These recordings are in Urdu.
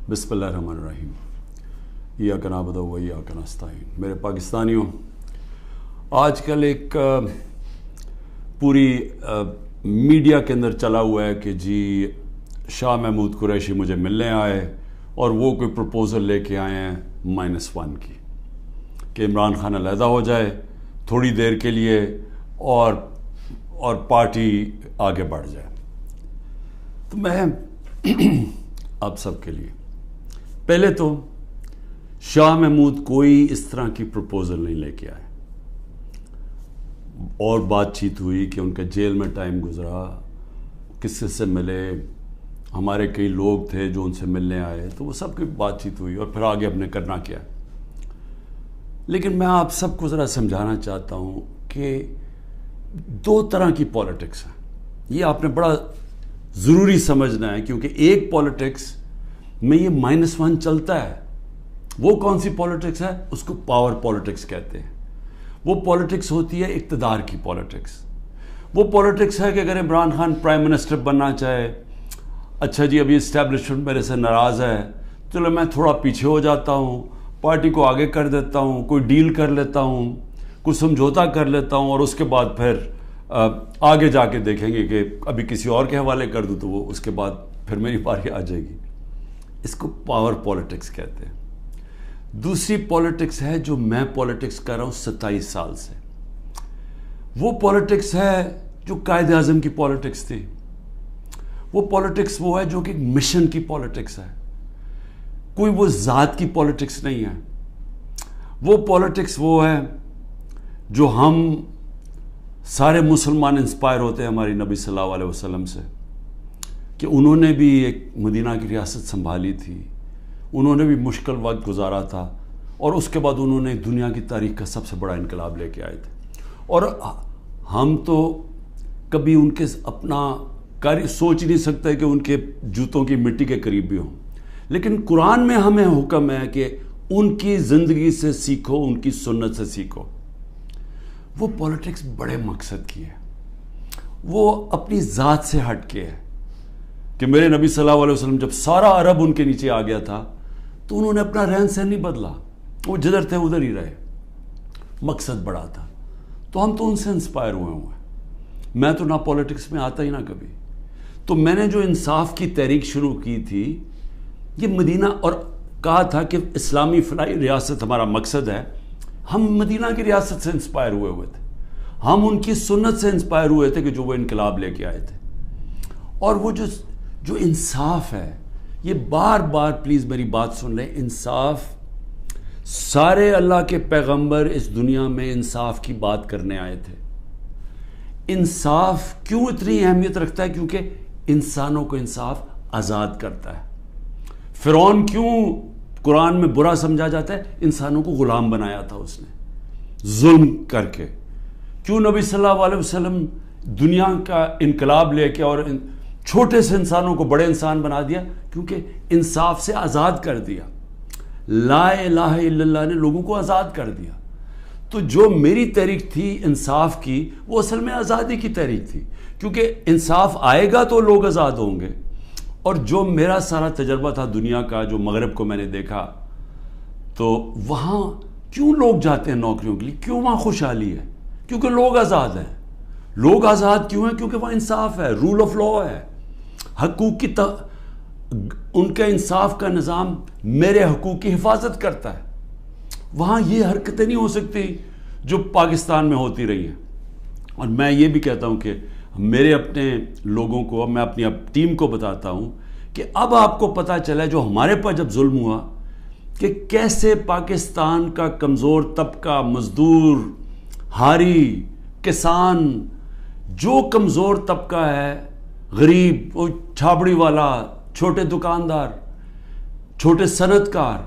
بسم اللہ الرحمن الرحیم ایاک نعبد و ایاک نستعین۔ میرے پاکستانیوں، آج کل ایک پوری میڈیا کے اندر چلا ہوا ہے کہ جی شاہ محمود قریشی مجھے ملنے آئے اور وہ کوئی پروپوزل لے کے آئے ہیں -1 کی کہ عمران خان علیحدہ ہو جائے تھوڑی دیر کے لیے اور پارٹی آگے بڑھ جائے۔ تو میں آپ سب کے لیے پہلے تو شاہ محمود کوئی اس طرح کی پروپوزل نہیں لے کے آئے، اور بات چیت ہوئی کہ ان کا جیل میں ٹائم گزرا، کس سے ملے، ہمارے کئی لوگ تھے جو ان سے ملنے آئے، تو وہ سب کی بات چیت ہوئی اور پھر آگے ہم نے کرنا کیا۔ لیکن میں آپ سب کو ذرا سمجھانا چاہتا ہوں کہ 2 طرح کی پالیٹکس ہیں، یہ آپ نے بڑا ضروری سمجھنا ہے، کیونکہ ایک پالیٹکس میں یہ -1 چلتا ہے۔ وہ کون سی پالیٹکس ہے؟ اس کو پاور پالیٹکس کہتے ہیں۔ وہ پالیٹکس ہوتی ہے اقتدار کی پالیٹکس۔ وہ پالیٹکس ہے کہ اگر عمران خان پرائم منسٹر بننا چاہے، اچھا جی ابھی اسٹیبلشمنٹ میرے سے ناراض ہے، چلو میں تھوڑا پیچھے ہو جاتا ہوں، پارٹی کو آگے کر دیتا ہوں، کوئی ڈیل کر لیتا ہوں، کوئی سمجھوتا کر لیتا ہوں، اور اس کے بعد پھر آگے جا کے دیکھیں گے کہ ابھی کسی اور کے حوالے کر دوں تو وہ اس کے بعد پھر میری باری آ جائے گی۔ اس کو پاور پالیٹکس کہتے ہیں۔ دوسری پالیٹکس ہے جو میں پالیٹکس کر رہا ہوں 27 سال سے، وہ پالیٹکس ہے جو قائد اعظم کی پالیٹکس تھی۔ وہ پالیٹکس وہ ہے جو کہ مشن کی پالیٹکس ہے، کوئی وہ ذات کی پالیٹکس نہیں ہے۔ وہ پالیٹکس وہ ہے جو ہم سارے مسلمان انسپائر ہوتے ہیں ہماری نبی صلی اللہ علیہ وسلم سے، کہ انہوں نے بھی ایک مدینہ کی ریاست سنبھالی تھی، انہوں نے بھی مشکل وقت گزارا تھا، اور اس کے بعد انہوں نے دنیا کی تاریخ کا سب سے بڑا انقلاب لے کے آئے تھے۔ اور ہم تو کبھی ان کے اپنا سوچ نہیں سکتے کہ ان کے جوتوں کی مٹی کے قریب بھی ہوں، لیکن قرآن میں ہمیں حکم ہے کہ ان کی زندگی سے سیکھو، ان کی سنت سے سیکھو۔ وہ پالیٹکس بڑے مقصد کی ہے، وہ اپنی ذات سے ہٹ کے ہے کہ میرے نبی صلی اللہ علیہ وسلم جب سارا عرب ان کے نیچے آ گیا تھا تو انہوں نے اپنا رہن سہن نہیں بدلا، وہ جدھر تھے ادھر ہی رہے، مقصد بڑا تھا۔ تو ہم تو ان سے انسپائر ہوئے ہیں۔ میں تو نہ پالیٹکس میں آتا ہی نہ کبھی۔ تو میں نے جو انصاف کی تحریک شروع کی تھی، یہ مدینہ، اور کہا تھا کہ اسلامی فلاحی ریاست ہمارا مقصد ہے، ہم مدینہ کی ریاست سے انسپائر ہوئے تھے، ہم ان کی سنت سے انسپائر ہوئے تھے کہ جو وہ انقلاب لے کے آئے تھے۔ اور وہ جو انصاف ہے، یہ بار بار پلیز میری بات سن لیں، انصاف، سارے اللہ کے پیغمبر اس دنیا میں انصاف کی بات کرنے آئے تھے۔ انصاف کیوں اتنی اہمیت رکھتا ہے؟ کیونکہ انسانوں کو انصاف آزاد کرتا ہے۔ فرعون کیوں قرآن میں برا سمجھا جاتا ہے؟ انسانوں کو غلام بنایا تھا اس نے ظلم کر کے۔ کیوں نبی صلی اللہ علیہ وسلم دنیا کا انقلاب لے کے اور چھوٹے سے انسانوں کو بڑے انسان بنا دیا؟ کیونکہ انصاف سے آزاد کر دیا۔ لا الہ الا اللہ نے لوگوں کو آزاد کر دیا۔ تو جو میری تحریک تھی انصاف کی، وہ اصل میں آزادی کی تحریک تھی، کیونکہ انصاف آئے گا تو لوگ آزاد ہوں گے۔ اور جو میرا سارا تجربہ تھا دنیا کا، جو مغرب کو میں نے دیکھا، تو وہاں کیوں لوگ جاتے ہیں نوکریوں کے لیے؟ کیوں وہاں خوشحالی ہے؟ کیونکہ لوگ آزاد ہیں۔ لوگ آزاد کیوں ہیں؟ کیونکہ وہاں انصاف ہے، رول آف لا ہے، حقوق کی ان کا انصاف کا نظام میرے حقوق کی حفاظت کرتا ہے۔ وہاں یہ حرکتیں نہیں ہو سکتی جو پاکستان میں ہوتی رہی ہیں۔ اور میں یہ بھی کہتا ہوں کہ میرے اپنے لوگوں کو، میں اپنی ٹیم کو بتاتا ہوں کہ اب آپ کو پتہ چلا جو ہمارے پر جب ظلم ہوا، کہ کیسے پاکستان کا کمزور طبقہ، مزدور، ہاری، کسان، جو کمزور طبقہ ہے، غریب، وہ چھابڑی والا، چھوٹے دکاندار، چھوٹے صنعت کار،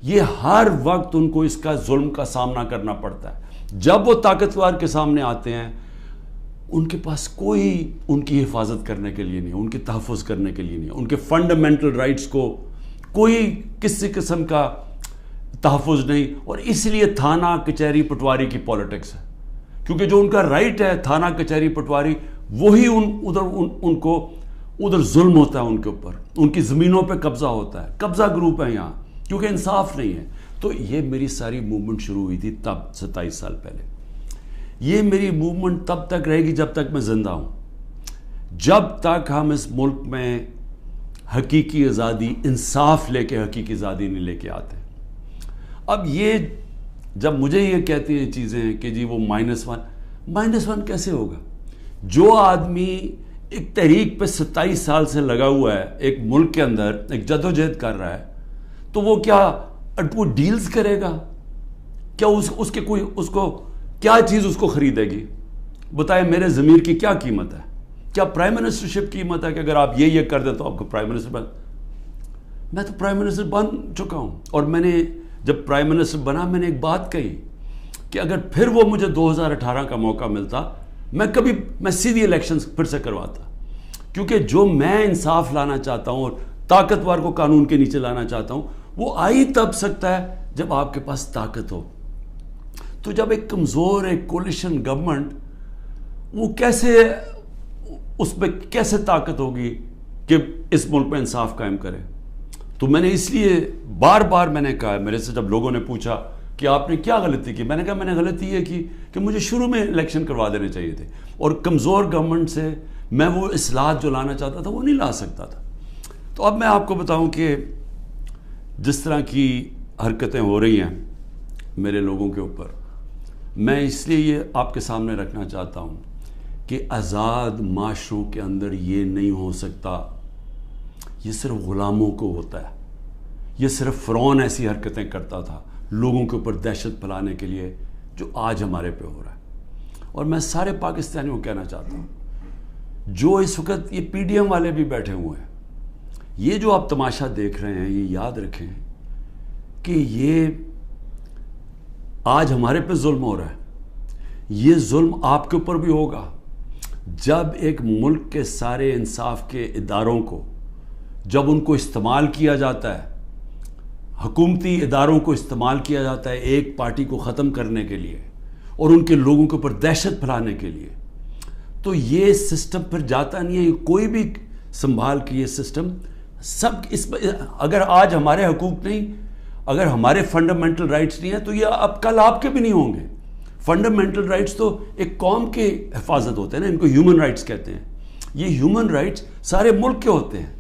یہ ہر وقت ان کو اس کا ظلم کا سامنا کرنا پڑتا ہے۔ جب وہ طاقتور کے سامنے آتے ہیں، ان کے پاس کوئی ان کی حفاظت کرنے کے لیے نہیں، ان کے تحفظ کرنے کے لیے نہیں، ان کے فنڈامنٹل رائٹس کو کوئی کسی قسم کا تحفظ نہیں۔ اور اس لیے تھانہ کچہری پٹواری کی پالیٹکس ہے، کیونکہ جو ان کا رائٹ ہے تھانہ کچہری پٹواری، وہی ان کو ادھر ظلم ہوتا ہے ان کے اوپر، ان کی زمینوں پہ قبضہ ہوتا ہے، قبضہ گروپ ہے یہاں، کیونکہ انصاف نہیں ہے. تو یہ میری ساری موومنٹ شروع ہوئی تھی تب 27 سال پہلے. یہ میری موومنٹ تب تک رہے گی جب تک میں زندہ ہوں، جب تک ہم اس ملک میں حقیقی آزادی، انصاف لے کے حقیقی آزادی نہیں لے کے آتے. اب یہ جب مجھے یہ کہتی ہیں چیزیں کہ جی وہ -1 کیسے ہوگا؟ جو آدمی ایک تحریک پہ 27 سال سے لگا ہوا ہے، ایک ملک کے اندر ایک جدوجہد کر رہا ہے، تو وہ کیا وہ ڈیلز کرے گا؟ کیا اس کو کیا چیز اس کو خریدے گی؟ بتائیں میرے ضمیر کی کیا قیمت ہے؟ کیا پرائم منسٹرشپ قیمت ہے کہ اگر آپ یہ کر دیں تو آپ کو پرائم منسٹر میں تو پرائم منسٹر بن چکا ہوں. اور میں نے جب پرائم منسٹر بنا میں نے ایک بات کہی کہ اگر پھر وہ مجھے 2018 کا موقع ملتا میں سیدھی الیکشن پھر سے کرواتا، کیونکہ جو میں انصاف لانا چاہتا ہوں اور طاقتور کو قانون کے نیچے لانا چاہتا ہوں وہ آئی تب سکتا ہے جب آپ کے پاس طاقت ہو. تو جب ایک کمزور ایک کولیشن گورنمنٹ وہ اس پہ کیسے طاقت ہوگی کہ اس ملک میں انصاف قائم کرے؟ تو میں نے اس لیے بار بار میں نے کہا، میرے سے جب لوگوں نے پوچھا کہ آپ نے کیا غلطی کی، میں نے کہا میں نے غلطی یہ کی کہ مجھے شروع میں الیکشن کروا دینے چاہیے تھے، اور کمزور گورنمنٹ سے میں وہ اصلاحات جو لانا چاہتا تھا وہ نہیں لا سکتا تھا. تو اب میں آپ کو بتاؤں کہ جس طرح کی حرکتیں ہو رہی ہیں میرے لوگوں کے اوپر، میں اس لیے یہ آپ کے سامنے رکھنا چاہتا ہوں کہ آزاد معاشروں کے اندر یہ نہیں ہو سکتا. یہ صرف غلاموں کو ہوتا ہے. یہ صرف فرعون ایسی حرکتیں کرتا تھا لوگوں کے اوپر دہشت پھیلانے کے لیے، جو آج ہمارے پہ ہو رہا ہے. اور میں سارے پاکستانیوں کو کہنا چاہتا ہوں، جو اس وقت یہ پی ڈی ایم والے بھی بیٹھے ہوئے ہیں، یہ جو آپ تماشا دیکھ رہے ہیں، یہ یاد رکھیں کہ یہ آج ہمارے پہ ظلم ہو رہا ہے، یہ ظلم آپ کے اوپر بھی ہوگا جب ایک ملک کے سارے انصاف کے اداروں کو، جب ان کو استعمال کیا جاتا ہے، حکومتی اداروں کو استعمال کیا جاتا ہے ایک پارٹی کو ختم کرنے کے لیے اور ان کے لوگوں کے اوپر دہشت پھیلانے کے لیے. تو یہ سسٹم پھر جاتا نہیں ہے، کوئی بھی سنبھال کے یہ سسٹم سب اگر آج ہمارے حقوق نہیں، اگر ہمارے فنڈامنٹل رائٹس نہیں ہیں تو یہ اب کل آپ کے بھی نہیں ہوں گے. فنڈامنٹل رائٹس تو ایک قوم کے حفاظت ہوتے ہیں نا، ان کو ہیومن رائٹس کہتے ہیں. یہ ہیومن رائٹس سارے ملک کے ہوتے ہیں.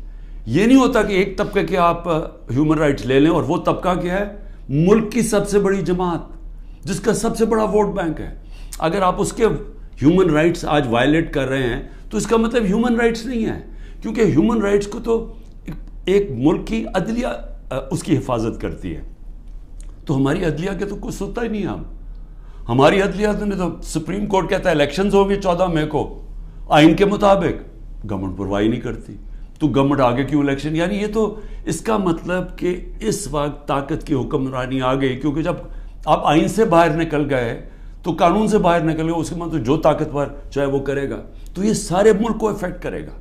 یہ نہیں ہوتا کہ ایک طبقے کے آپ ہیومن رائٹس لے لیں اور وہ طبقہ کیا ہے؟ ملک کی سب سے بڑی جماعت جس کا سب سے بڑا ووٹ بینک ہے. اگر آپ اس کے ہیومن رائٹس آج وائلیٹ کر رہے ہیں تو اس کا مطلب ہیومن رائٹس نہیں ہے، کیونکہ ہیومن رائٹس کو تو ایک ملک کی عدلیہ اس کی حفاظت کرتی ہے. تو ہماری عدلیہ کے تو کچھ سنتا ہی نہیں ہے. ہماری عدلیہ نے تو سپریم کورٹ کہتا ہے الیکشنز ہوں گے 14 مئی کو آئین کے مطابق، گورنمنٹ پرواہی نہیں کرتی. تو گورنمنٹ آگے کیوں الیکشن؟ یعنی یہ تو اس کا مطلب کہ اس وقت طاقت کی حکمرانی آ گئی، کیونکہ جب آپ آئین سے باہر نکل گئے تو قانون سے باہر نکل گئے، اس کے مطلب جو طاقتور چاہے وہ کرے گا. تو یہ سارے ملک کو افیکٹ کرے گا،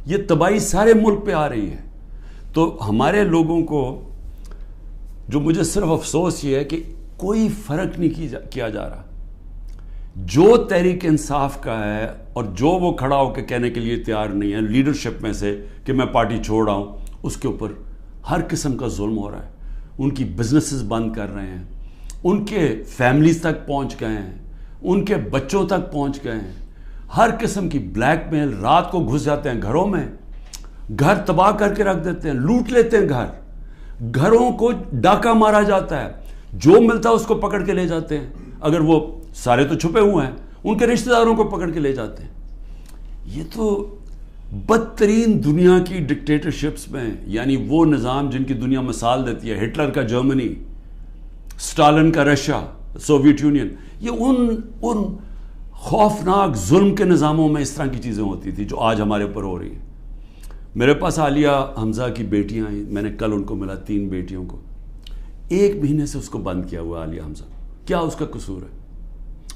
یہ تباہی سارے ملک پہ آ رہی ہے. تو ہمارے لوگوں کو جو مجھے صرف افسوس یہ ہے کہ کوئی فرق نہیں کیا جا رہا. جو تحریک انصاف کا ہے اور جو وہ کھڑا ہو کے کہنے کے لیے تیار نہیں ہے لیڈرشپ میں سے کہ میں پارٹی چھوڑ رہا ہوں، اس کے اوپر ہر قسم کا ظلم ہو رہا ہے. ان کی بزنسز بند کر رہے ہیں، ان کے فیملیز تک پہنچ گئے ہیں، ان کے بچوں تک پہنچ گئے ہیں. ہر قسم کی بلیک میل، رات کو گھس جاتے ہیں گھروں میں، گھر تباہ کر کے رکھ دیتے ہیں، لوٹ لیتے ہیں گھروں کو ڈاکہ مارا جاتا ہے، جو ملتا ہے اس کو پکڑ کے لے جاتے ہیں. اگر وہ سارے تو چھپے ہوئے ہیں، ان کے رشتہ داروں کو پکڑ کے لے جاتے ہیں. یہ تو بدترین دنیا کی ڈکٹیٹرشپس میں، یعنی وہ نظام جن کی دنیا مثال دیتی ہے، ہٹلر کا جرمنی، اسٹالن کا رشیا، سوویت یونین، یہ ان خوفناک ظلم کے نظاموں میں اس طرح کی چیزیں ہوتی تھی جو آج ہمارے اوپر ہو رہی ہیں. میرے پاس عالیہ حمزہ کی بیٹیاں ہیں، میں نے کل ان کو ملا، 3 بیٹیوں کو. 1 مہینے سے اس کو بند کیا ہوا عالیہ حمزہ. کیا اس کا قصور ہے؟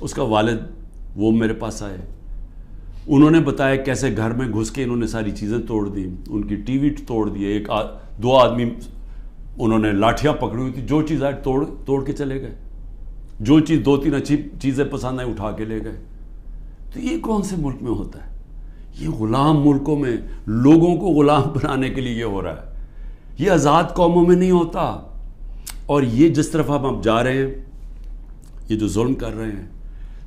اس کا والد وہ میرے پاس آئے، انہوں نے بتایا کیسے گھر میں گھس کے انہوں نے ساری چیزیں توڑ دی، ان کی ٹی وی توڑ دیے، 2 آدمی انہوں نے لاٹھیاں پکڑی ہوئی تھی، جو چیز آئے توڑ کے چلے گئے، جو چیز 2-3 اچھی چیزیں پسند آئیں اٹھا کے لے گئے. تو یہ کون سے ملک میں ہوتا ہے؟ یہ غلام ملکوں میں لوگوں کو غلام بنانے کے لیے یہ ہو رہا ہے. یہ آزاد قوموں میں نہیں ہوتا. اور یہ جس طرف ہم اب جا رہے ہیں, یہ جو ظلم کر رہے ہیں,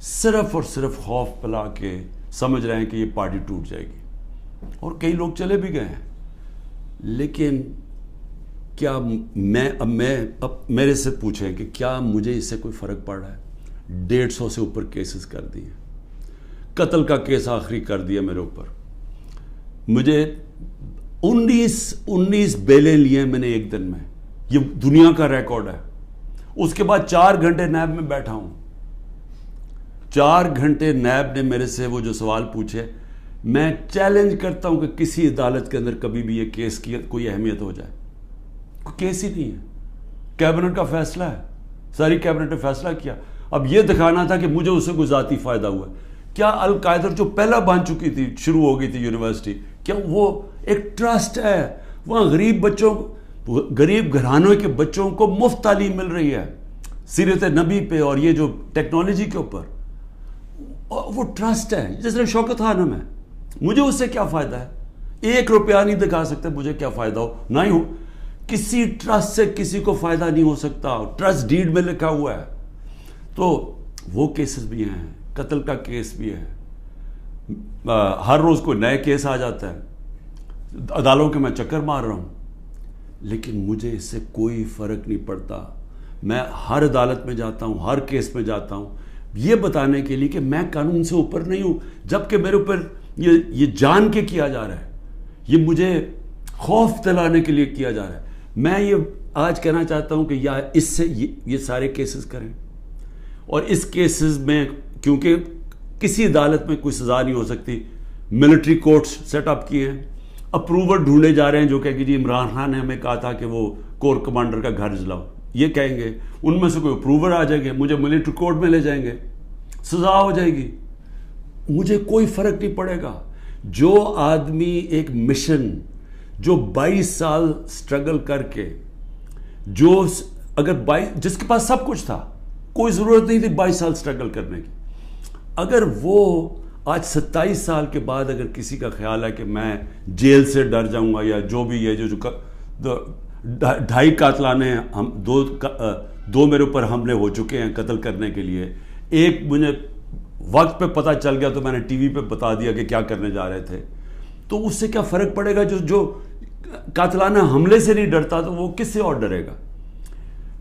صرف اور صرف خوف پلا کے سمجھ رہے ہیں کہ یہ پارٹی ٹوٹ جائے گی. اور کئی لوگ چلے بھی گئے ہیں. لیکن کیا اب میرے سے پوچھیں کہ کیا مجھے اس سے کوئی فرق پڑ رہا ہے؟ 150 سے اوپر کیسز کر دیے, قتل کا کیس آخری کر دیا میرے اوپر. مجھے 19 بیلیں لیے میں نے ایک دن میں. یہ دنیا کا ریکارڈ ہے. اس کے بعد 4 گھنٹے نیب میں بیٹھا ہوں. 4 گھنٹے نیب نے میرے سے وہ جو سوال پوچھے, میں چیلنج کرتا ہوں کہ کسی عدالت کے اندر کبھی بھی یہ کیس کی کوئی اہمیت ہو جائے. کوئی کیس ہی نہیں ہے. کیبنٹ کا فیصلہ ہے, ساری کیبنٹ نے فیصلہ کیا. اب یہ دکھانا تھا کہ مجھے اس سے کوئی ذاتی فائدہ ہوا. کیا القاعدہ جو پہلا بن چکی تھی, شروع ہو گئی تھی یونیورسٹی, کیا وہ ایک ٹرسٹ ہے؟ وہاں غریب گھرانوں کے بچوں کو مفت تعلیم مل رہی ہے سیرت نبی پہ اور یہ جو ٹیکنالوجی کے اوپر. وہ ٹرسٹ ہے جس نے شوکت خانم ہے. مجھے اس سے کیا فائدہ ہے؟ 1 روپیہ نہیں دکھا سکتے مجھے کیا فائدہ ہو. نہ ہی ہو کسی ٹرسٹ سے کسی کو فائدہ نہیں ہو سکتا. ٹرسٹ ڈیڈ میں لکھا ہوا ہے. تو وہ کیسز بھی ہیں, قتل کا کیس بھی ہے. ہر روز کوئی نئے کیس آ جاتا ہے. عدالتوں کے میں چکر مار رہا ہوں, لیکن مجھے اس سے کوئی فرق نہیں پڑتا. میں ہر عدالت میں جاتا ہوں, ہر کیس میں جاتا ہوں, یہ بتانے کے لیے کہ میں قانون سے اوپر نہیں ہوں. جبکہ میرے اوپر یہ جان کے کیا جا رہا ہے, یہ مجھے خوف دلانے کے لیے کیا جا رہا ہے. میں یہ آج کہنا چاہتا ہوں کہ یا اس سے یہ سارے کیسز کریں, اور اس کیسز میں کیونکہ کسی عدالت میں کوئی سزا نہیں ہو سکتی, ملٹری کورٹس سیٹ اپ کیے ہیں. اپروور ڈھونڈے جا رہے ہیں جو کہ جی عمران خان نے ہمیں کہا تھا کہ وہ کور کمانڈر کا گھر جلاؤ. یہ کہیں گے, ان میں سے کوئی اپروور آ جائیں گے, مجھے ملٹری کورٹ میں لے جائیں گے, سزا ہو جائے گی. مجھے کوئی فرق نہیں پڑے گا. جو آدمی ایک مشن, جو 22 سال سٹرگل کر کے, جو اگر جس کے پاس سب کچھ تھا, کوئی ضرورت نہیں تھی 22 سال سٹرگل کرنے کی, اگر وہ آج 27 سال کے بعد اگر کسی کا خیال ہے کہ میں جیل سے ڈر جاؤں گا, یا جو بھی یہ جو 2.5 قاتلانے ہم دو میرے اوپر حملے ہو چکے ہیں قتل کرنے کے لیے, ایک مجھے وقت پہ پتہ چل گیا تو میں نے ٹی وی پہ بتا دیا کہ کیا کرنے جا رہے تھے, تو اس سے کیا فرق پڑے گا؟ جو قاتلانہ حملے سے نہیں ڈرتا تو وہ کس سے اور ڈرے گا؟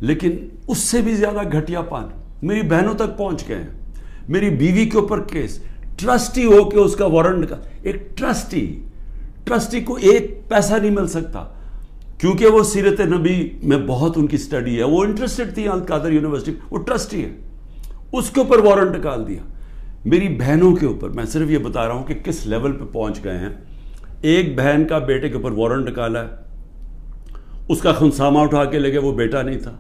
لیکن اس سے بھی زیادہ گھٹیا پان میری بہنوں تک پہنچ گئے ہیں. میری بیوی کے اوپر کیس, ٹرسٹی ہو کے اس کا وارنٹ کا, ایک ٹرسٹی کو 1 پیسہ نہیں مل سکتا, کیونکہ وہ سیرت نبی میں بہت ان کی سٹڈی ہے, وہ انٹرسٹڈ تھی القادر یونیورسٹی, وہ ٹرسٹی ہے, اس کے اوپر وارنٹ نکال دیا. میری بہنوں کے اوپر میں صرف یہ بتا رہا ہوں کہ کس لیول پہ پہنچ گئے ہیں. ایک بہن کا بیٹے کے اوپر وارنٹ نکالا ہے, اس کا خنسامہ اٹھا کے لے گئے, وہ بیٹا نہیں تھا.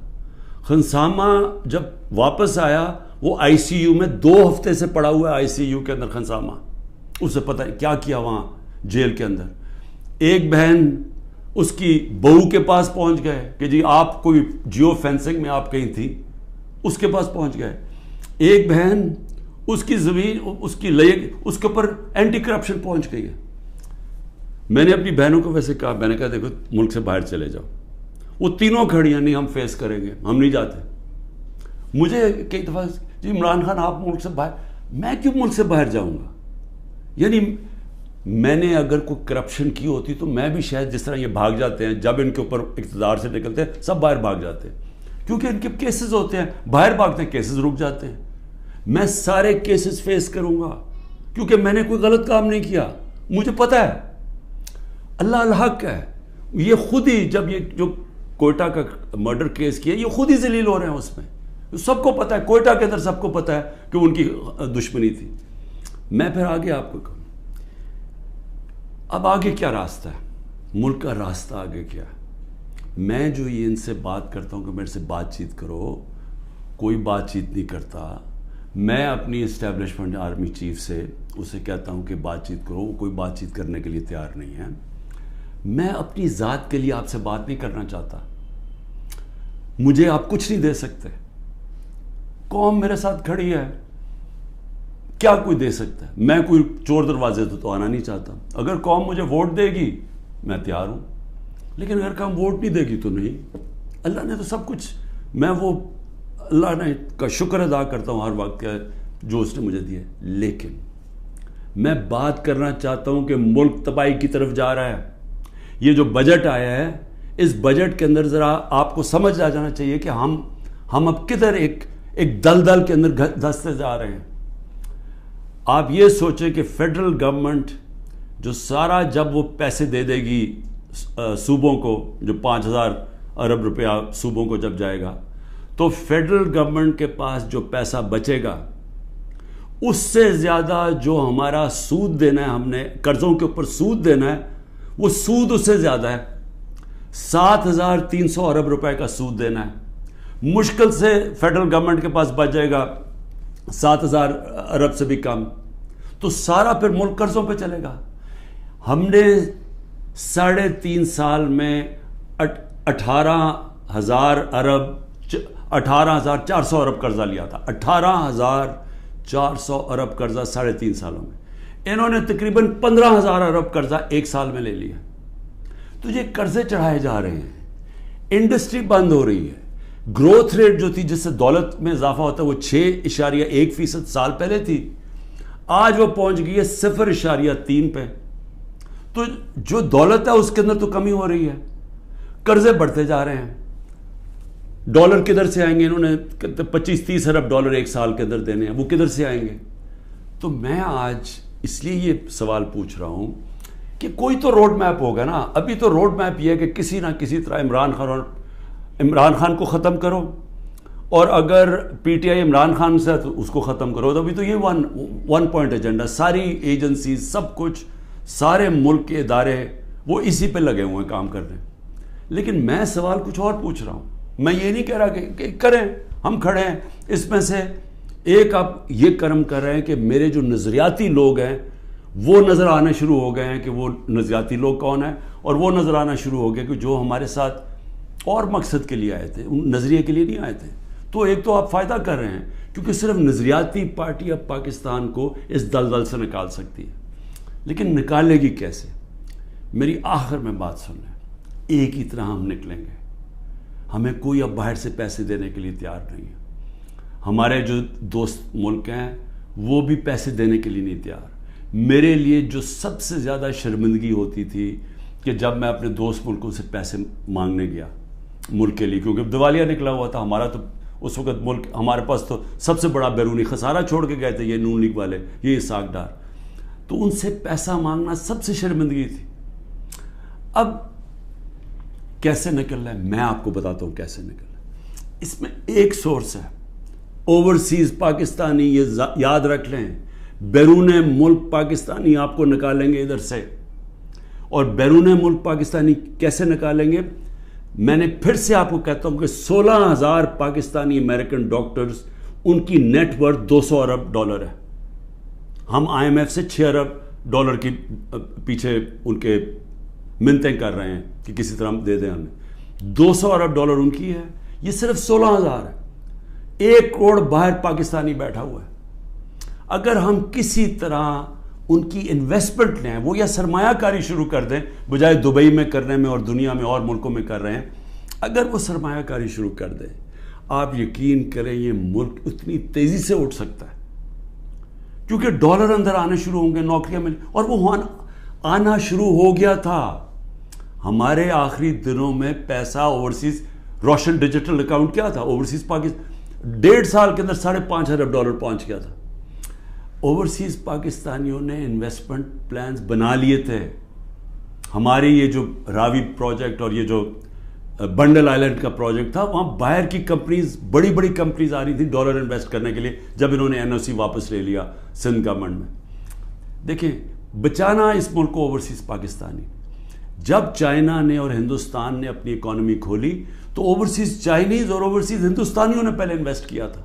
خنسامہ جب واپس آیا وہ آئی سی یو میں 2 ہفتے سے پڑا ہوا ہے, آئی سی یو کے اندر خنسامہ, اسے پتہ کیا کیا وہاں جیل کے اندر. ایک بہن اس کی بہو کے پاس پہنچ گئے کہ جی آپ کوئی جیو فینسنگ میں آپ کہیں تھی, اس کے پاس پہنچ گئے. ایک بہن اس کی زمین اس کے اوپر اینٹی کرپشن پہنچ گئی ہے. میں نے اپنی بہنوں کو ویسے کہا, میں نے کہا دیکھو ملک سے باہر چلے جاؤ. وہ تینوں کھڑی ہیں, نہیں ہم فیس کریں گے, ہم نہیں جاتے. مجھے کئی دفعہ جی عمران خان آپ ملک سے باہر, میں کیوں ملک سے باہر جاؤں گا؟ یعنی میں نے اگر کوئی کرپشن کی ہوتی تو میں بھی شاید جس طرح یہ بھاگ جاتے ہیں, جب ان کے اوپر اقتدار سے نکلتے ہیں سب باہر بھاگ جاتے ہیں, کیونکہ ان کے کیسز ہوتے ہیں, باہر بھاگتے ہیں, کیسز رک جاتے ہیں. میں سارے کیسز فیس کروں گا کیونکہ میں نے کوئی غلط کام نہیں کیا. مجھے پتہ ہے اللہ الحق ہے. یہ خود ہی جب یہ جو کوئٹہ کا مرڈر کیس کیا, یہ خود ہی ذلیل ہو رہے ہیں اس میں. سب کو پتہ ہے, کوئٹہ کے اندر سب کو پتہ ہے کہ ان کی دشمنی تھی. میں پھر آگے آپ کو کہوں, اب آگے کیا راستہ ہے, ملک کا راستہ آگے کیا ہے؟ میں جو یہ ان سے بات کرتا ہوں کہ میرے سے بات چیت کرو, کوئی بات چیت نہیں کرتا. میں اپنی اسٹیبلشمنٹ آرمی چیف سے اسے کہتا ہوں کہ بات چیت کرو, وہ کوئی بات چیت کرنے کے لیے تیار نہیں ہے. میں اپنی ذات کے لیے آپ سے بات نہیں کرنا چاہتا. مجھے آپ کچھ نہیں دے سکتے. قوم میرے ساتھ کھڑی ہے, کیا کوئی دے سکتا ہے؟ میں کوئی چور دروازے تو آنا نہیں چاہتا. اگر قوم مجھے ووٹ دے گی میں تیار ہوں, لیکن اگر قوم ووٹ نہیں دے گی تو نہیں. اللہ نے تو سب کچھ, میں وہ اللہ نے کا شکر ادا کرتا ہوں ہر وقت کا جو اس نے مجھے دیا ہے. لیکن میں بات کرنا چاہتا ہوں کہ ملک تباہی کی طرف جا رہا ہے. یہ جو بجٹ آیا ہے, اس بجٹ کے اندر ذرا آپ کو سمجھ آ جانا چاہیے کہ ہم اب کدھر ایک دلدل کے اندر دھستے جا رہے ہیں. آپ یہ سوچیں کہ فیڈرل گورنمنٹ جو سارا جب وہ پیسے دے دے گی صوبوں کو, جو 5,000 ارب روپیہ صوبوں کو جب جائے گا, تو فیڈرل گورنمنٹ کے پاس جو پیسہ بچے گا اس سے زیادہ جو ہمارا سود دینا ہے, ہم نے قرضوں کے اوپر سود دینا ہے, وہ سود اس سے زیادہ ہے. 7,300 ارب روپے کا سود دینا ہے. مشکل سے فیڈرل گورنمنٹ کے پاس بچ جائے گا 7,000 ارب سے بھی کم, تو سارا پھر ملک قرضوں پہ چلے گا. ہم نے 3.5 سال میں 18,000 ارب 18,400 ارب قرضہ لیا تھا. 18,400 ارب قرضہ 3.5 سالوں میں. انہوں نے تقریباً 15,000 ارب قرضہ ایک سال میں لے لیا. تو یہ قرضے چڑھائے جا رہے ہیں, انڈسٹری بند ہو رہی ہے. گروتھ ریٹ جو تھی جس سے دولت میں اضافہ ہوتا ہے وہ 6.1% سال پہلے تھی, آج وہ پہنچ گئی ہے 0.3 پہ. تو جو دولت ہے اس کے اندر تو کمی ہو رہی ہے, قرضے بڑھتے جا رہے ہیں. ڈالر کدھر سے آئیں گے؟ انہوں نے 25-30 ارب ڈالر ایک سال کے اندر دینے ہیں, وہ کدھر سے آئیں گے؟ تو میں آج اس لیے یہ سوال پوچھ رہا ہوں کہ کوئی تو روڈ میپ ہوگا نا. ابھی تو روڈ میپ یہ ہے کہ کسی نہ کسی طرح عمران خان کو ختم کرو, اور اگر P T I Imran Khan سے تو اس کو ختم کرو. تو ابھی تو یہ ون پوائنٹ ایجنڈا, ساری ایجنسیز, سب کچھ, سارے ملک کے ادارے وہ اسی پہ لگے ہوئے ہیں کام کرنے. لیکن میں سوال کچھ اور پوچھ رہا ہوں. میں یہ نہیں کہہ رہا کہ کریں, ہم کھڑے ہیں. اس میں سے ایک آپ یہ کرم کر رہے ہیں کہ میرے جو نظریاتی لوگ ہیں وہ نظر آنا شروع ہو گئے ہیں کہ وہ نظریاتی لوگ کون ہیں, اور وہ نظر آنا شروع ہو گئے کہ جو ہمارے ساتھ اور مقصد کے لیے آئے تھے, نظریے کے لیے نہیں آئے تھے. تو ایک تو آپ فائدہ کر رہے ہیں کیونکہ صرف نظریاتی پارٹی اب پاکستان کو اس دلدل سے نکال سکتی ہے. لیکن نکالے گی کیسے؟ میری آخر میں بات سن لیں, ایک ہی طرح ہم نکلیں گے. ہمیں کوئی اب باہر سے پیسے دینے کے لیے تیار نہیں ہے. ہمارے جو دوست ملک ہیں وہ بھی پیسے دینے کے لیے نہیں تیار. میرے لیے جو سب سے زیادہ شرمندگی ہوتی تھی کہ جب میں اپنے دوست ملکوں سے پیسے مانگنے گیا ملک کے لیے, کیونکہ دیوالیہ نکلا ہوا تھا ہمارا, تو اس وقت ملک ہمارے پاس تو سب سے بڑا بیرونی خسارہ چھوڑ کے گئے تھے یہ نون لیگ والے, یہ اسحاق ڈار. تو ان سے پیسہ مانگنا سب سے شرمندگی تھی. اب کیسے نکلنا ہے میں آپ کو بتاتا ہوں کیسے نکلنا ہے. اس میں ایک سورس ہے اوورسیز پاکستانی, یہ یاد رکھ لیں. بیرون ملک پاکستانی آپ کو نکالیں گے ادھر سے, اور بیرون ملک پاکستانی کیسے نکالیں گے؟ میں نے پھر سے آپ کو کہتا ہوں کہ 16,000 پاکستانی امریکن ڈاکٹرز, ان کی نیٹ ورتھ 200 ارب ڈالر ہے. ہم آئی ایم ایف سے 6 ارب ڈالر کی پیچھے ان کے منتیں کر رہے ہیں کہ کسی طرح دے دیں ہمیں. 200 ارب ڈالر ان کی ہے, یہ صرف 16,000 ہے. 1 کروڑ باہر پاکستانی بیٹھا ہوا ہے. اگر ہم کسی طرح ان کی انویسٹمنٹ لیں, وہ یا سرمایہ کاری شروع کر دیں بجائے دبئی میں کرنے میں اور دنیا میں اور ملکوں میں کر رہے ہیں, اگر وہ سرمایہ کاری شروع کر دیں, آپ یقین کریں یہ ملک اتنی تیزی سے اٹھ سکتا ہے کیونکہ ڈالر اندر آنے شروع ہوں گے, نوکریاں مل, اور وہ آنا شروع ہو گیا تھا. ہمارے آخری دنوں میں پیسہ اوورسیز, روشن ڈیجیٹل اکاؤنٹ کیا تھا اوورسیز پاکستان, 1.5 سال کے اندر 5.5 ارب ڈالر پہنچ گیا تھا. اوورسیز پاکستانیوں نے انویسٹمنٹ پلانز بنا لیے تھے. ہماری یہ جو راوی پروجیکٹ اور یہ جو بنڈل آئلینڈ کا پروجیکٹ تھا, وہاں باہر کی کمپنیز, بڑی بڑی کمپنیز آ رہی تھیں ڈالر انویسٹ کرنے کے لیے, جب انہوں نے این او سی واپس لے لیا سندھ گورنمنٹ میں. دیکھیں, بچانا اس ملک کو اوورسیز پاکستانی. جب چائنا نے اور ہندوستان نے اپنی اکانومی کھولی تو اوورسیز چائنیز اور اوورسیز ہندوستانیوں نے پہلے انویسٹ کیا تھا.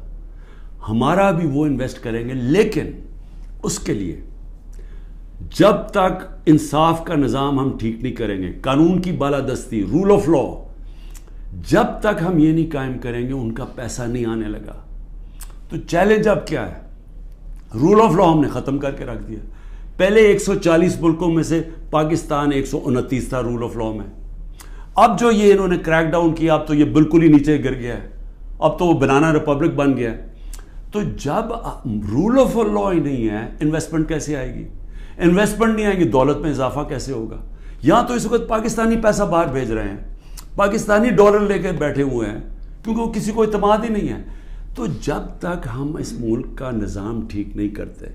ہمارا بھی وہ انویسٹ کریں گے, لیکن اس کے لیے جب تک انصاف کا نظام ہم ٹھیک نہیں کریں گے, قانون کی بالادستی, رول آف لا, جب تک ہم یہ نہیں قائم کریں گے ان کا پیسہ نہیں آنے لگا. تو چیلنج اب کیا ہے؟ رول آف لا ہم نے ختم کر کے رکھ دیا. پہلے 140 ملکوں میں سے پاکستان 129 تھا رول آف لا میں. اب جو یہ انہوں نے کریک ڈاؤن کیا اب تو یہ بالکل ہی نیچے گر گیا ہے, اب تو وہ بنانا ریپبلک بن گیا ہے. تو جب رول آف لا ہی نہیں ہے, انویسٹمنٹ کیسے آئے گی؟ انویسٹمنٹ نہیں آئے گی, دولت میں اضافہ کیسے ہوگا؟ یہاں تو اس وقت پاکستانی پیسہ باہر بھیج رہے ہیں, پاکستانی ڈالر لے کے بیٹھے ہوئے ہیں کیونکہ وہ کسی کو اعتماد ہی نہیں ہے. تو جب تک ہم اس ملک کا نظام ٹھیک نہیں کرتے,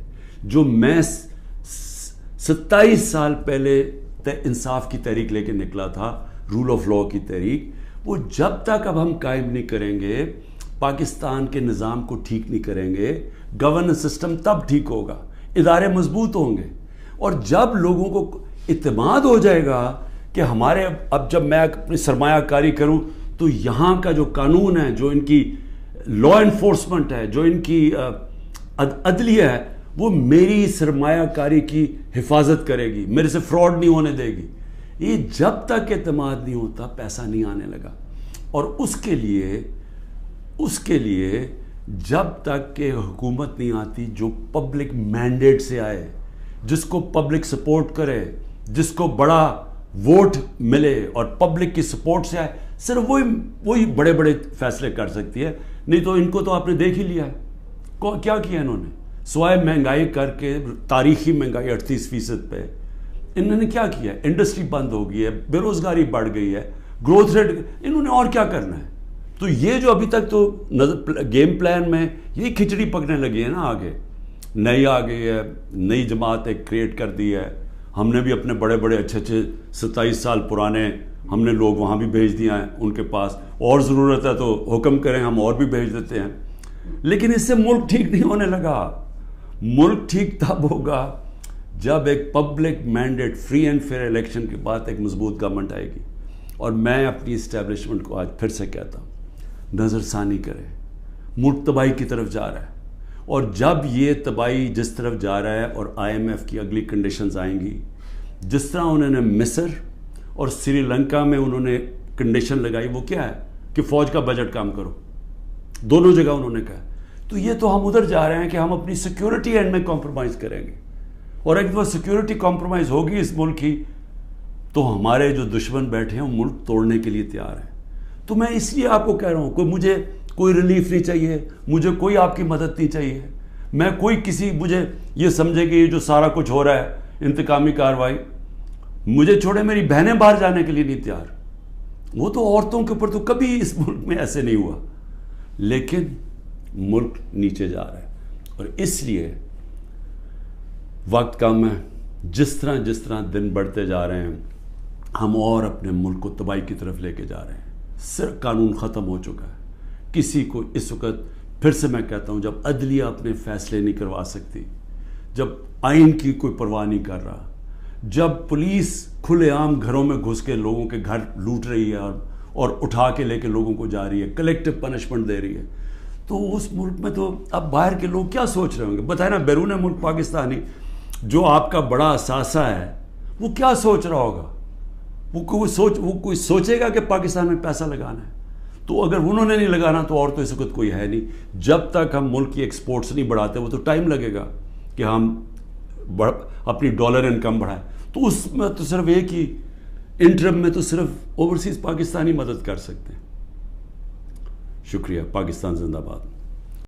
جو میں 27 سال پہلے انصاف کی تحریک لے کے نکلا تھا, رول آف لا کی تحریک, وہ جب تک اب ہم قائم نہیں کریں گے, پاکستان کے نظام کو ٹھیک نہیں کریں گے, گورننس سسٹم تب ٹھیک ہوگا, ادارے مضبوط ہوں گے. اور جب لوگوں کو اعتماد ہو جائے گا کہ ہمارے اب جب میں اپنی سرمایہ کاری کروں تو یہاں کا جو قانون ہے, جو ان کی لا انفورسمنٹ ہے, جو ان کی عدلیہ ہے, وہ میری سرمایہ کاری کی حفاظت کرے گی, میرے سے فراڈ نہیں ہونے دے گی. یہ جب تک اعتماد نہیں ہوتا پیسہ نہیں آنے لگا. اور اس کے لیے جب تک کہ حکومت نہیں آتی جو پبلک مینڈیٹ سے آئے, جس کو پبلک سپورٹ کرے, جس کو بڑا ووٹ ملے اور پبلک کی سپورٹ سے آئے, صرف وہی بڑے بڑے فیصلے کر سکتی ہے. نہیں تو ان کو تو آپ نے دیکھ ہی لیا ہے کیا کیا انہوں نے, سوائے مہنگائی کر کے, تاریخی مہنگائی 38% پہ, انہوں نے کیا کیا؟ انڈسٹری بند ہو گئی ہے, بے روزگاری بڑھ گئی ہے, گروتھ ریٹ, انہوں نے اور کیا کرنا ہے؟ تو یہ جو ابھی تک تو گیم پلان میں یہی کھچڑی پکنے لگی ہے نا, آگے نئی آ گئی ہے, نئی جماعت ایک کریٹ کر دی ہے. ہم نے بھی اپنے بڑے بڑے اچھے 27 سال پرانے ہم نے لوگ وہاں بھی بھیج دیا ہیں ان کے پاس, اور ضرورت ہے تو حکم کریں ہم اور بھی بھیج دیتے ہیں. لیکن اس سے ملک ٹھیک نہیں ہونے لگا. ملک ٹھیک تب ہوگا جب ایک public mandate, free and fair election کے بعد ایک مضبوط گورنمنٹ آئے گی. اور میں اپنی اسٹیبلشمنٹ کو آج پھر سے کہتا ہوں, نظر ثانی کرے, ملک تباہی کی طرف جا رہا ہے. اور جب یہ تباہی جس طرف جا رہا ہے اور IMF کی اگلی کنڈیشنز آئیں گی, جس طرح انہوں نے مصر اور سری لنکا میں انہوں نے کنڈیشن لگائی, وہ کیا ہے کہ فوج کا بجٹ کام کرو, دونوں جگہ انہوں نے کہا. تو یہ تو ہم ادھر جا رہے ہیں کہ ہم اپنی سیکیورٹی اینڈ میں کمپرومائز کریں گے, اور ایک دفعہ سیکیورٹی کمپرومائز ہوگی اس ملک کی تو ہمارے جو دشمن بیٹھے ہیں وہ ملک توڑنے کے لیے تیار ہیں. تو میں اس لیے آپ کو کہہ رہا ہوں, مجھے کوئی ریلیف نہیں چاہیے, مجھے کوئی آپ کی مدد نہیں چاہیے, میں کوئی مجھے یہ سمجھے کہ یہ جو سارا کچھ ہو رہا ہے انتقامی کارروائی, مجھے چھوڑے میری بہنیں باہر جانے کے لیے نہیں تیار. وہ تو عورتوں کے اوپر تو کبھی اس ملک میں ایسے نہیں ہوا, لیکن ملک نیچے جا رہا ہے. اور اس لیے وقت کم ہے, جس طرح دن بڑھتے جا رہے ہیں ہم اور اپنے ملک کو تباہی کی طرف لے کے جا رہے ہیں. صرف قانون ختم ہو چکا ہے. کسی کو اس وقت پھر سے میں کہتا ہوں, جب عدلیہ اپنے فیصلے نہیں کروا سکتی, جب آئین کی کوئی پرواہ نہیں کر رہا, جب پولیس کھلے عام گھروں میں گھس کے لوگوں کے گھر لوٹ رہی ہے اور اٹھا کے لے کے لوگوں کو جا رہی ہے, کلیکٹو پنشمنٹ دے رہی ہے, تو اس ملک میں تو اب باہر کے لوگ کیا سوچ رہے ہوں گے؟ بتائیں نا, بیرون ملک پاکستانی جو آپ کا بڑا اثاثہ ہے وہ کیا سوچ رہا ہوگا؟ وہ کوئی سوچے گا کہ پاکستان میں پیسہ لگانا ہے؟ تو اگر انہوں نے نہیں لگانا تو اور تو اس وقت کوئی ہے نہیں. جب تک ہم ملک کی ایکسپورٹس نہیں بڑھاتے, وہ تو ٹائم لگے گا کہ ہم اپنی ڈالر انکم بڑھائیں. تو اس میں تو صرف ایک ہی انٹرم میں تو صرف اوورسیز پاکستانی مدد کر سکتے ہیں. شکریہ. پاکستان زندہ باد.